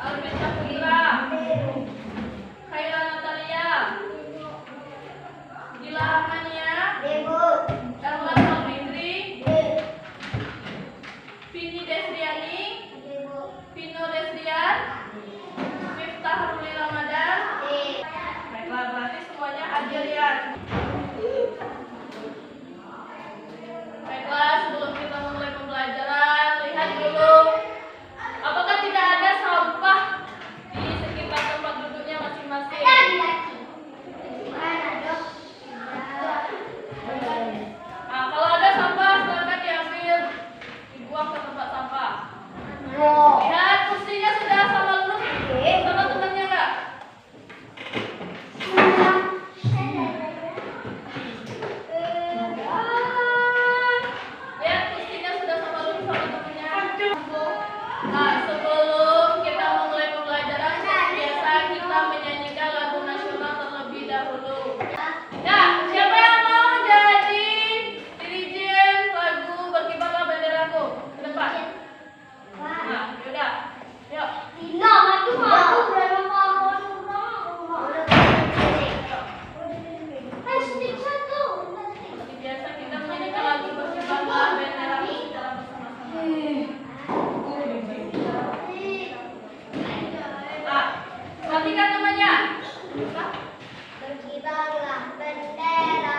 Alvita Putra, Khaira Natalia, Dila Amania, Erlan Fitri, Vini Desriani, Vino Desrian, Miftah Ruli Ramadan. Baiklah, berarti semuanya hadir ya. Baiklah, sebelum kita memulai pembelajaran, lihat dulu apakah tidak ada sampah di sekitar tempat duduknya masing-masing. Nah, kalau ada sampah, silakan diambil, dibuang ke tempat sampah. Lihat, kursinya sudah sama lurus sama temannya nggak? Lihat, kursinya sudah sama lurus sama temannya. Nah, sebelum kita memulai pembelajaran, seperti biasa kita menyanyikan lagu nasional terlebih dahulu. Nah, siapa yang mau jadi dirijen lagu Berkibarlah Benderaku ke depan? Nah, yaudah, yuk. Seperti biasa kita menyanyikan lagu Berkibarlah Benderaku secara bersama-sama. Ah, perhatikan temannya. Berkibarlah bendera.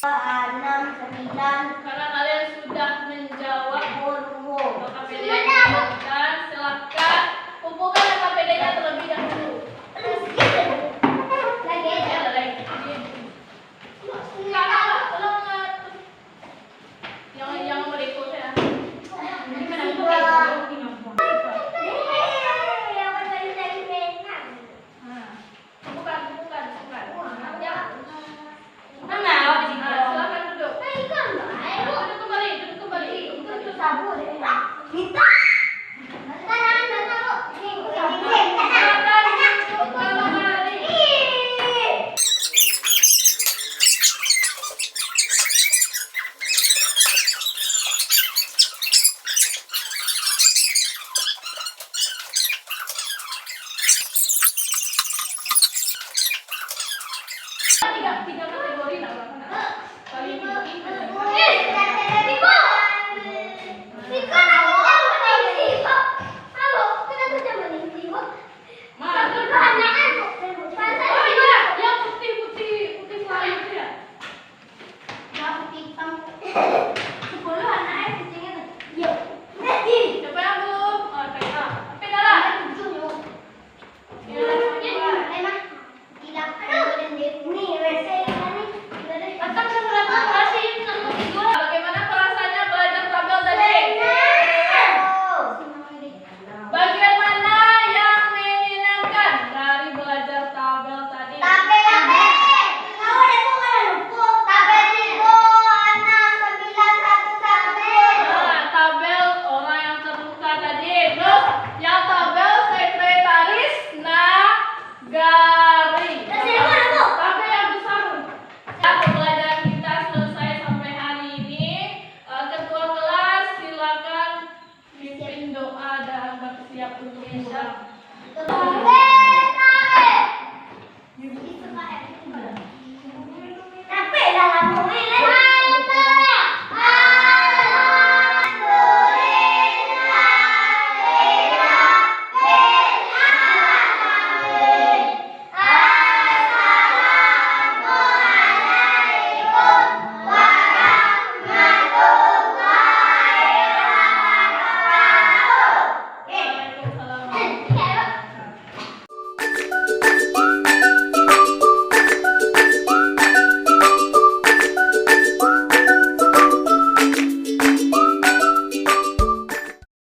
6, 9. Karena kalian sudah menjawab, maka PD Sudah. dibutuhkan. Silakan kumpulkan KPD-nya terlebih dahulu. Lagi Ya, aja. lagi. Kakak, tolong yang berikutnya. Gimana itu? Bukan. Ya. Silakan duduk. Duduk kembali. Tiga kategori nak kali yang putih selalu itu ya. Siapa yang belum? Oh, kayak tapi dah. Bagaimana perasaannya belajar tabel tadi? Bagian mana yang menyenangkan dari belajar tabel tadi? Nah, tabel orang yang terbuka tadi. Terus yang tabel sekretaris nagari. Tabel yang besar. Ya, pembelajaran kita selesai sampai hari ini. Ketua kelas silakan pimpin doa dan bersiap untuk pulang. Tapi dalam mobil